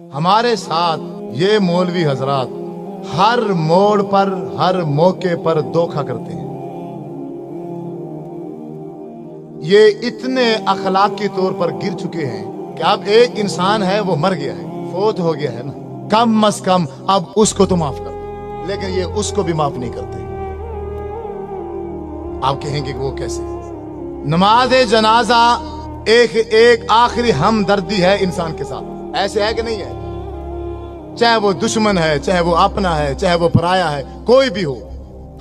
हमारे साथ ये मौलवी हजरात हर मोड़ पर हर मौके पर धोखा करते हैं। ये इतने अखलाकी तौर पर गिर चुके हैं कि अब एक इंसान है वो मर गया है, फोत हो गया है ना, कम अज कम अब उसको तो माफ कर दो, लेकिन ये उसको भी माफ नहीं करते। आप कहेंगे कि वो कैसे? नमाज जनाजा एक आखिरी हमदर्दी है इंसान के साथ, ऐसे है कि नहीं है? चाहे वो दुश्मन है, चाहे वो अपना है, चाहे वो पराया है, कोई भी हो,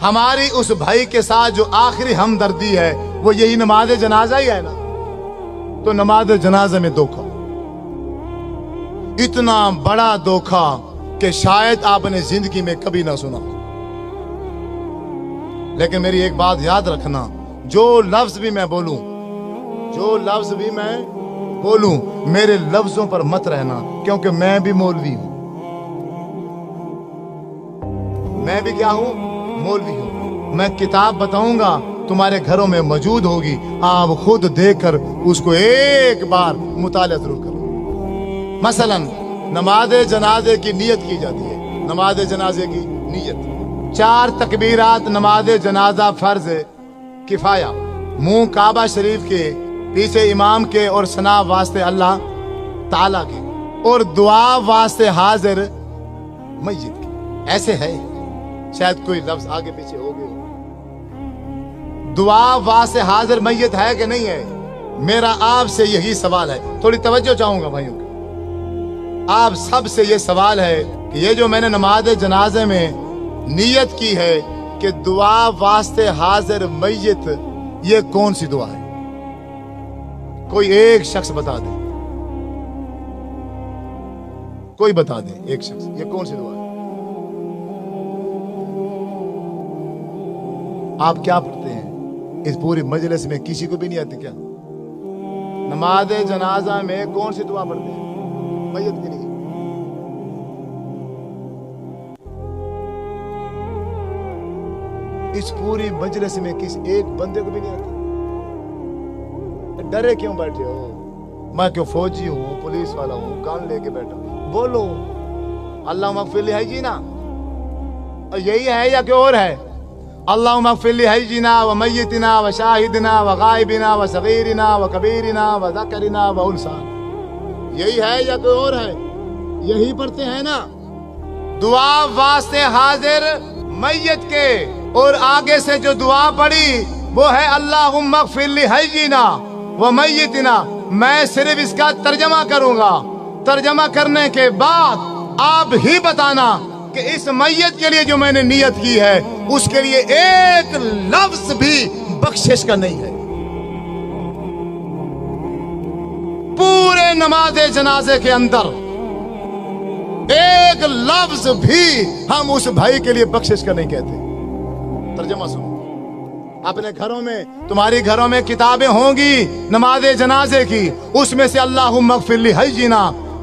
हमारी उस भाई के साथ जो आखिरी हमदर्दी है वो यही नमाज जनाजा ही है ना। तो नमाज जनाजा में धोखा, इतना बड़ा धोखा कि शायद आपने जिंदगी में कभी ना सुना। लेकिन मेरी एक बात याद रखना, जो लफ्ज भी मैं बोलूं, मेरे लफ्जों पर मत रहना, क्योंकि मैं भी मौलवी हूं। मैं भी क्या हूं? मौलवी हूं। मैं किताब बताऊंगा, तुम्हारे घरों में मौजूद होगी, आप खुद देखकर उसको एक बार मुताला जरूर करो। मसलन नमाज जनाजे की नियत की जाती है, नमाज जनाजे की नियत 4 तकबीरात नमाज जनाजा फर्ज किफाया, मुंह काबा शरीफ के, पीछे इमाम के और सना वास्ते अल्लाह ताला के, और दुआ वास्ते हाजिर मस्जिद के। ऐसे है, शायद कोई लफ्ज आगे पीछे हो गए। दुआ वास्ते हाजिर मस्जिद है कि नहीं है? मेरा आपसे यही सवाल है, थोड़ी तवज्जो चाहूंगा भाइयों की। आप सब से ये सवाल है कि ये जो मैंने नमाज जनाजे में नियत की है कि दुआ वास्ते हाजिर मस्जिद, ये कौन सी दुआ है? कोई एक शख्स बता दे, कोई बता दे, एक शख्स, ये कौन सी दुआ है? आप क्या पढ़ते हैं? इस पूरी मजलिस में किसी को भी नहीं आती क्या? नमाज जनाजा में कौन सी दुआ पढ़ते हैं मय्यत के लिए? इस पूरी मजलिस में किसी एक बंदे को भी नहीं आती। डरे क्यों बैठे हो? मैं क्यों फौजी हूँ, पुलिस वाला हूँ, कान लेके बैठा हूँ? बोलो अल्लाहुम्मा अग़फ़िर लिहय्यिना, यही है या कोई और है? अल्लाहुम्मा अग़फ़िर लिहय्यिना व मय्यितिना व शाहिदिना व गायबिना व सगीरिना व कबीरिना व ज़करिना व उन्सा, यही है या कोई और है? यही पढ़ते हैं ना। दुआ वास्ते हाजिर मय्यत के, और आगे से जो दुआ पड़ी वो है अल्लाहुम्मा अग़फ़िर लिहय्यिना व मय्यितिना। मैं सिर्फ इसका तर्जमा करूंगा, तर्जमा करने के बाद आप ही बताना कि इस मय्यत के लिए जो मैंने नियत की है उसके लिए एक लफ्ज भी बख्शिश का नहीं है। पूरे नमाज जनाजे के अंदर एक लफ्ज भी हम उस भाई के लिए बख्शिश का नहीं कहते। तर्जमा सुनो, अपने घरों में, तुम्हारी घरों में किताबें होंगी नमाज जनाजे की, उसमें से अल्लाहुम्मा अग़फ़िर लिहय्यिना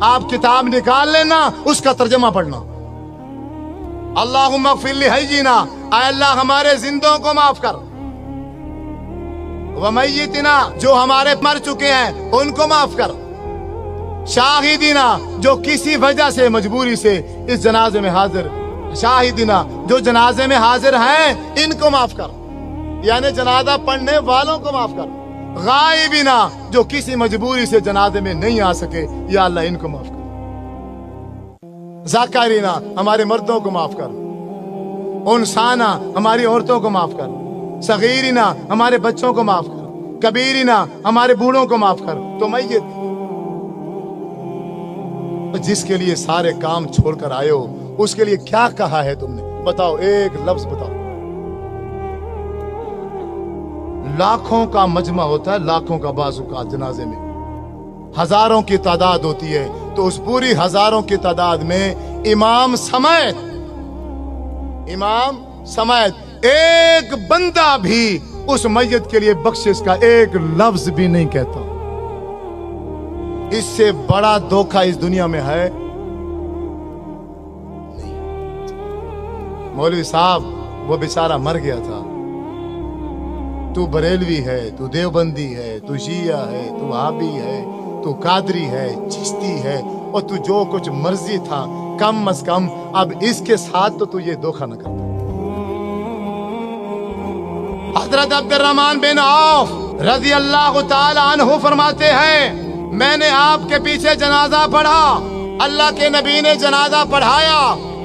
आप किताब निकाल लेना, उसका तर्जमा पढ़ना। अल्लाहुम्मा अग़फ़िर लिहय्यिना, ऐ अल्लाह हमारे जिंदों को माफ कर, व मय्यितिना जो हमारे मर चुके हैं उनको माफ कर, शाहिदिना जो किसी वजह से मजबूरी से इस जनाजे में हाजिर, शाहिदिना जो जनाजे में हाजिर हैं इनको माफ कर, यानी जनाजा पढ़ने वालों को माफ कर, गायबिना जो किसी मजबूरी से जनाजे में नहीं आ सके, या अल्लाह इनको माफ कर, ज़करिना हमारे मर्दों को माफ कर, उनसाना हमारी औरतों को माफ कर, सगीरिना हमारे बच्चों को माफ कर, कबीरिना हमारे बूढ़ों को माफ कर। तो मय्यत जिसके लिए सारे काम छोड़कर आए हो उसके लिए क्या कहा है तुमने? बताओ, एक लफ्ज बताओ। लाखों का मजमा होता है, लाखों का बाज़ुका जनाजे में हजारों की तादाद होती है, तो उस पूरी हजारों की तादाद में इमाम समेत एक बंदा भी उस मय्यत के लिए बख्शिश का एक लफ्ज भी नहीं कहता। इससे बड़ा धोखा इस दुनिया में है नहीं। मौलवी साहब वो बेचारा मर गया था, तू बरेलवी है, तू देवबंदी है, तू शिया है, तू वहाबी है, तू कादरी है, चिश्ती है, और तू जो कुछ मर्जी था, कम अज कम अब इसके साथ तो तू ये धोखा न करता। हजरत अब्दुर्रहमान बिन औफ रजी अल्लाह ताला अन्हु फरमाते हैं, मैंने आपके पीछे जनाजा पढ़ा, अल्लाह के नबी ने जनाजा पढ़ाया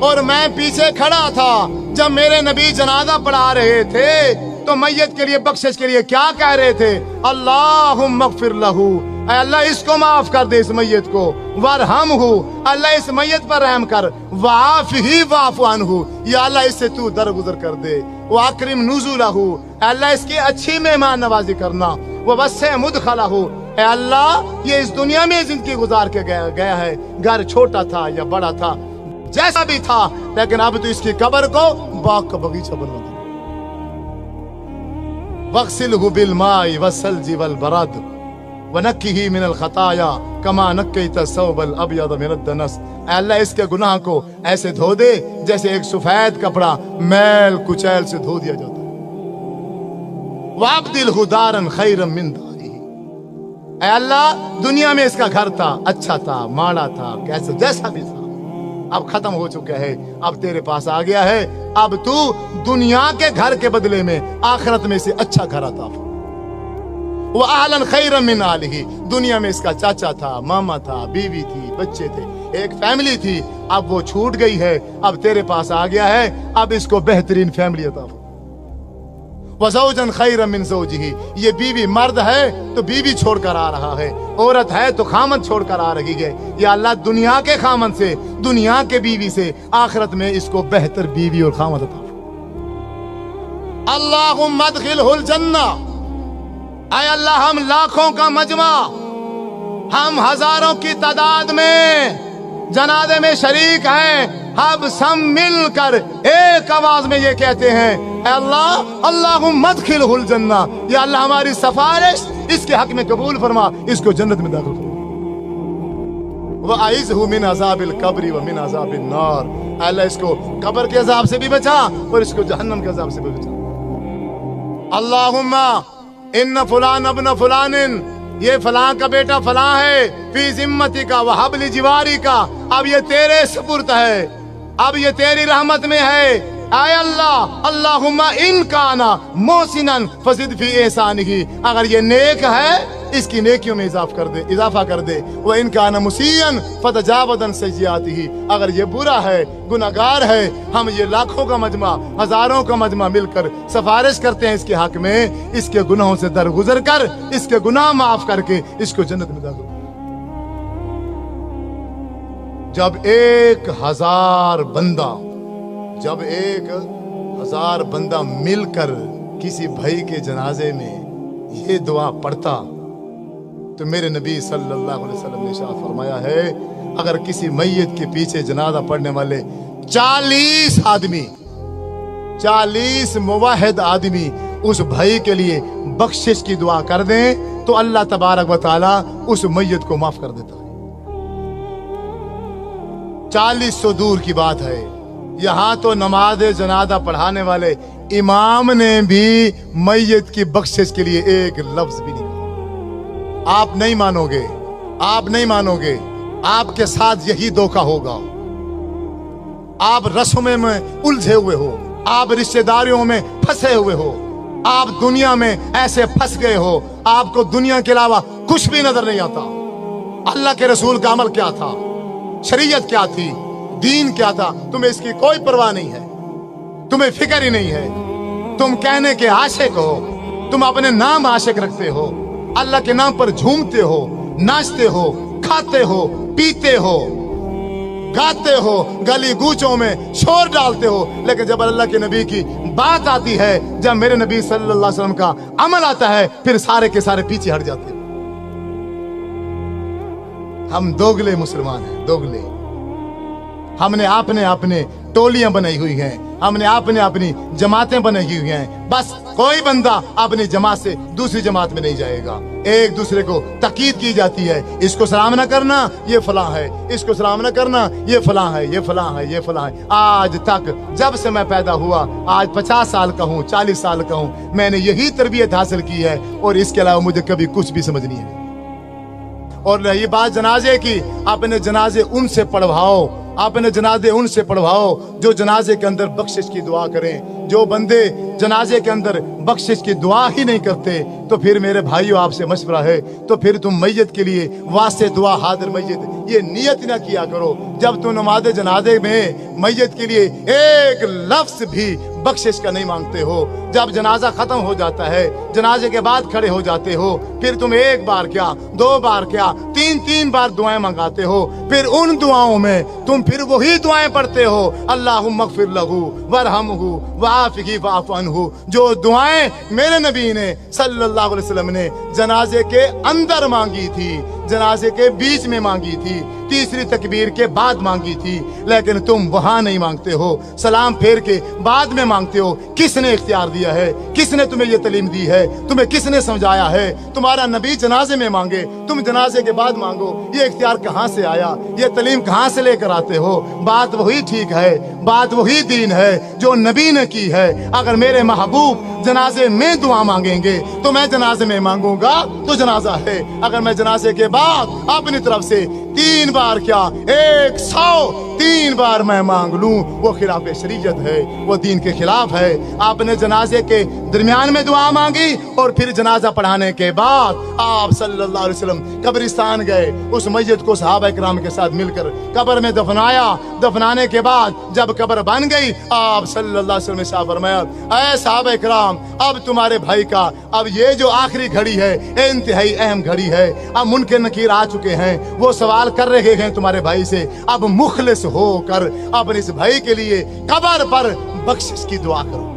और मैं पीछे खड़ा था। जब मेरे नबी जनाजा पढ़ा रहे थे तो मैयत के लिए बख्शिश के लिए क्या कह रहे थे? अल्लाहुम्मा अग़फ़िर लहू, अल्लाह इसको माफ कर दे, इस मैयत को, वरहमहू, अल्लाह इस मैयत पर रहम कर, वाफ़िही वाफ़ु अन्हु, या अल्लाह इससे तू दरगुजर कर दे, वअक्रिम नुज़ुलहू, अल्लाह इसकी अच्छी मेहमान नवाजी करना, ववस्सिअ मुदखलहू, अल्लाह ये इस दुनिया में जिंदगी गुजार के गया है, घर छोटा था या बड़ा था, जैसा भी था, लेकिन अब तो इसकी कब्र को बाग का बगीचा बनवा दे। वग़सिलहु बिलमाइ वस्सल्जि वलबरद वनक्किही मिनल खताया कमा नक्कैत सौबल अब्यद मिनद दनस, अल्लाह इसके गुनाह को ऐसे धो दे जैसे एक सफेद कपड़ा मैल कुचैल से धो दिया जाता है। वअब्दिलहु दारन खैरन मिन दारिही, अल्लाह दुनिया में इसका घर था, अच्छा था, माड़ा था, कैसे जैसा भी था, अब खत्म हो चुका है, अब तेरे पास आ गया है, अब तू दुनिया के घर के बदले में आखिरत में से अच्छा घर आता। वो आहलन खैरन मिन आलिही, दुनिया में इसका चाचा था, मामा था, बीवी थी, बच्चे थे, एक फैमिली थी, अब वो छूट गई है, अब तेरे पास आ गया है, अब इसको बेहतरीन फैमिली अता। वज़ौजन खैरन मिन ज़ौजिही, ये बीवी मर्द है तो बीवी छोड़कर आ रहा है, औरत है तो खामन छोड़कर आ रही है, या अल्लाह दुनिया के खामन से, दुनिया के बीवी से आखिरत में इसको बेहतर बीवी और खामन अता। अल्लाहुम्मा अदखिलहुल जन्ना, ऐ अल्लाह हम लाखों का मजमा, हम हजारों की तादाद में जनाजे में शरीक हैं, हम सब मिलकर एक आवाज में ये कहते हैं, अल्लाह अल्लाहुम्मा अदखिलहुल जन्ना, या अल्लाह हमारी सिफारिश इसके हक में कबूल फरमा, इसको जन्नत में दाखिल फरमा। वअइज़हु मिन अज़ाबिल कब्रि व मिन अज़ाबिन नार, अल्लाह इसको कब्र के अजाब से भी बचा और इसको जहन्नम के अजाब से भी बचा। अल्लाहुम्मा इन्न फुलान अब्न फुलानिन, ये फलां का बेटा फलां है, फी जिम्मती का व हब्ल जिवारी का, अब ये तेरे सुपुर्द है, अब ये तेरी रहमत में है। आय अल्लाह अल्लाहुम्मा इन काना मोहसिनन फज़िद फी एहसानिही, अगर ये नेक है इसकी नेकियों में इजाफा कर दे, व इन काना मुसीअन फतजावज़न सय्यिआतिही, अगर ये बुरा है, गुनाहगार है, हम ये लाखों का मजमा, हजारों का मजमा मिलकर सिफारिश करते हैं इसके हक में, इसके गुनाहों से दरगुजर कर, इसके गुनाह माफ करके इसको जन्नत में दाखिल। जब 1000 बंदा मिलकर किसी भाई के जनाजे में ये दुआ पढ़ता तो मेरे नबी सल्लल्लाहु अलैहि वसल्लम ने इरशाद फरमाया है, अगर किसी मैयत के पीछे जनाजा पढ़ने वाले 40 मुवाहिद आदमी उस भाई के लिए बख्शिश की दुआ कर दें तो अल्लाह तबारक व तआला उस मैयत को माफ कर देता है। 40 सौ दूर की बात है, यहाँ तो नमाज जनाजा पढ़ाने वाले इमाम ने भी मैयत की बख्शिश के लिए एक लफ्ज भी नहीं कहा। आप नहीं मानोगे, आपके साथ यही धोखा होगा। आप रस्मों में उलझे हुए हो, आप रिश्तेदारियों में फंसे हुए हो, आप दुनिया में ऐसे फंस गए हो, आपको दुनिया के अलावा कुछ भी नजर नहीं आता। अल्लाह के रसूल का अमल क्या था, शरीयत क्या थी, दीन क्या था, तुम्हें इसकी कोई परवाह नहीं है, तुम्हें फिक्र ही नहीं है। तुम कहने के आशिक हो, तुम अपने नाम आशिक रखते हो, अल्लाह के नाम पर झूमते हो, नाचते हो, खाते हो, पीते हो, गाते हो, गली गूचों में शोर डालते हो, लेकिन जब अल्लाह के नबी की बात आती है, जब मेरे नबी सल्लल्लाहु अलैहि वसल्लम का अमल आता है, फिर सारे के सारे पीछे हट जाते हैं। हम दोगले मुसलमान हैं, दोगले। हमने अपने टोलियां बनाई हुई हैं, हमने अपनी जमातें बनाई हुई हैं। बस कोई बंदा अपनी जमात से दूसरी जमात में नहीं जाएगा। एक दूसरे को ताकीद की जाती है, इसको सलाम ना करना ये फलां है, इसको सलाम ना करना ये फलां है, ये फलां है, ये फलां है। आज तक जब से मैं पैदा हुआ, आज 50 साल का हूँ, 40 साल का हूँ, मैंने यही तरबियत हासिल की है और इसके अलावा मुझे कभी कुछ भी समझ नहीं है। اور रही बात जनाजे की, अपने जनाजे उनसे पढ़वाओ, अपने जनाजे उनसे पढ़वाओ जो जनाजे के अंदर बख्शिश की दुआ करें। जो बंदे जनाजे के अंदर बख्शिश की दुआ ही नहीं करते, तो फिर मेरे भाइयों आपसे मशवरा है, तो फिर तुम मैयत के लिए वास्ते दुआ हाजिर मैयत ये नियत ना किया करो। जब तुम नमाज जनाजे में मैयत के लिए एक लफ्ज भी बख्शिश का नहीं मांगते हो, जब जनाजा खत्म हो जाता है, जनाजे के बाद खड़े हो जाते हो, फिर तुम एक बार क्या, दो बार क्या, तीन बार दुआएं मंगाते हो। फिर उन दुआओं में तुम फिर वही दुआएं पढ़ते हो, अल्लाहुम्मा अग़फ़िर लहू वरहमहू वआफ़िही वअफ़ु अन्हु, जो दुआएं मेरे नबी ने सल्लल्लाहु अलैहि वसल्लम ने जनाजे के अंदर मांगी थी, जनाजे के बीच में मांगी थी, तीसरी तकबीर के बाद मांगी थी, लेकिन तुम वहां नहीं मांगते हो, सलाम फेर के बाद में मांगते हो। किसने इख्तियार दिया है? किसने तुम्हें ये तालीम दी है? तुम्हें किसने समझाया है? तुम्हारा नबी जनाजे में मांगे, तुम जनाजे के बाद मांगो, ये इख्तियार कहां से आया? ये तालीम कहां से लेकर आते हो? बात वही ठीक है, बात वही दीन है जो नबी ने की है। अगर मेरे महबूब जनाजे में दुआ मांगेंगे तो मैं जनाजे में मांगूंगा तो जनाजा है। अगर मैं जनाजे के बाद अपनी तरफ से 3 बार क्या 103 बार मैं मांग लूं, वो खिलाफ शरीयत है, वो दीन के खिलाफ है। आपने जनाजे के दरमियान में दुआ मांगी और फिर जनाजा पढ़ाने के बाद आप सल्लल्लाहु अलैहि वसल्लम कब्रिस्तान गए, उस मैयत को सहाबा इकराम के साथ मिलकर कब्र में दफनाया। दफनाने के बाद जब कब्र बन गई, आप सल्लल्लाहु अलैहि वसल्लम ने फरमाया, ऐ सहाबा इकराम, अब तुम्हारे भाई का अब ये जो आखिरी घड़ी है, इंतहाई अहम घड़ी है, अब मुनकर नकीर आ चुके हैं, वो सवाल कर रहे हैं तुम्हारे भाई से, अब मुखलिस होकर अपने इस भाई के लिए कब्र पर बख्शिश की दुआ करो।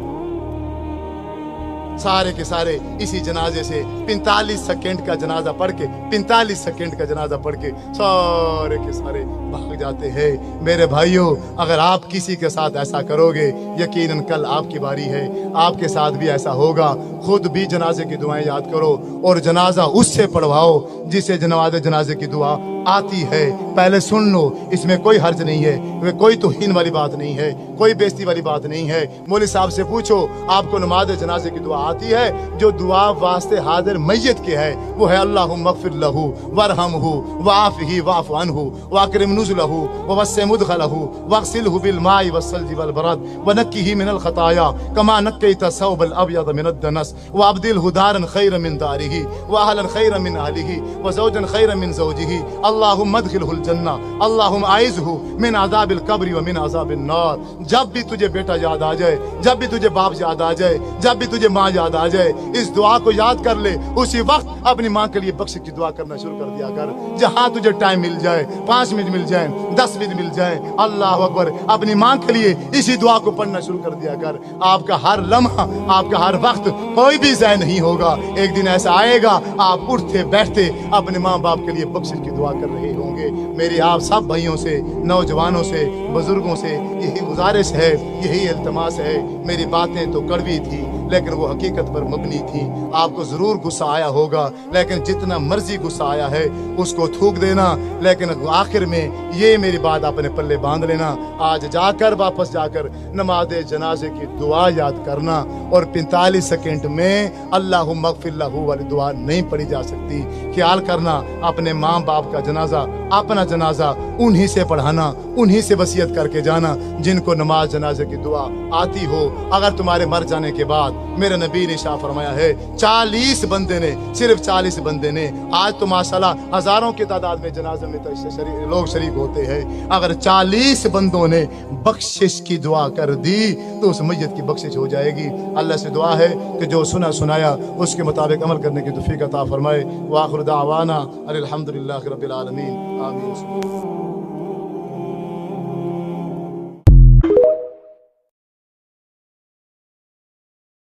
सारे के सारे इसी जनाजे से 45 सेकंड का जनाजा पढ़ के 45 सेकंड का जनाजा पढ़ के सारे के सारे भाग जाते हैं। मेरे भाइयों, अगर आप किसी के साथ ऐसा करोगे, यकीनन कल आपकी बारी है, आपके साथ भी ऐसा होगा। खुद भी जनाजे की दुआएं याद करो और जनाजा उससे पढ़वाओ जिसे जनाजे की दुआ आती है। पहले सुन लो, इसमें कोई हर्ज नहीं है, कोई तौहीन वाली बात नहीं है, कोई बेइज्जती वाली बात नहीं है। मौलवी साहब से पूछो, आपको नमाज जनाजे की दुआ आती है? जो दुआ वास्ते हाजिर मैयत के है वो है अल्लाहुम्मा अग़फ़िर लहू वरहमहू वआफ़िही वअफ़ु अन्हु वअकरिम नुज़ुलहू ववस्सिअ मुदख़लहू वग़सिलहू बिलमाइ वस्सल्जि वलबरद वनक्किही मिनल ख़ताया कमा नक्कैता सौबल अब्यद मिनद दनस वअब्दिलहू दारन ख़ैरन मिन दारिही वअहलन ख़ैरन मिन अहलिही वज़ौजन ख़ैरन मिन ज़ौजिही अल्लाहुम्मा अदख़िलहुल जन्नह अल्लाहुम्मा आइज़हू मिन अज़ाबिल क़ब्रि व मिन अज़ाबिन नार। जब भी तुझे बेटा याद आ जाए, जब भी तुझे बाप याद आ जाए, जब भी तुझे माँ याद आ जाए, इस दुआ को याद कर ले। उसी वक्त अपनी माँ के लिए बख्शिश की दुआ करना शुरू कर दिया कर। जहां तुझे टाइम मिल जाए, 5 मिनट मिल जाए, 10 मिनट मिल जाए, अल्लाह अकबर, अपनी माँ के लिए इसी दुआ को पढ़ना शुरू कर दिया कर। आपका हर लम्हा, आपका हर वक्त कोई भी ज़ाय नहीं होगा। एक दिन ऐसा आएगा, आप उठते बैठते अपने माँ बाप के लिए बख्शिश की दुआ कर रहे होंगे। मेरी आप सब भाइयों से, नौजवानों से, बुजुर्गों से यही गुजारिश है, यही इल्तमास है। मेरी बातें तो कड़वी थी लेकिन वो हकीकत पर मबनी थी। आपको जरूर गुस्सा आया होगा, लेकिन जितना मर्जी गुस्सा आया है उसको थूक देना, लेकिन आखिर में ये मेरी बात अपने पल्ले बांध लेना। आज जाकर वापस जाकर नमाज जनाजे की दुआ याद करना, और 45 सेकंड में अल्लाहुम्मा अग़फ़िर लहू वाली दुआ नहीं पढ़ी जा सकती। ख्याल करना, अपने माँ बाप का जनाजा, अपना जनाजा उन्हीं से पढ़ाना, उन्हीं से वसीयत करके जाना जिनको नमाज जनाजे की दुआ आती हो। अगर तुम्हारे मर जाने के बाद, मेरे नबी ने शाह फरमाया है, 40 बंदे ने, सिर्फ 40 बंदे ने, आज तो माशाल्लाह हजारों की तादाद में जनाजे में लोग शरीक होते हैं, अगर 40 बंदों ने बख्शिश की दुआ कर दी तो उस मैयत की बख्शिश हो जाएगी। अल्लाह से दुआ है कि जो सुना सुनाया उसके मुताबिक अमल करने की तौफीक अता फरमाए। व आखिर दावाना अनिल हम्दुलिल्लाहि रब्बिल आलमीन, आमीन।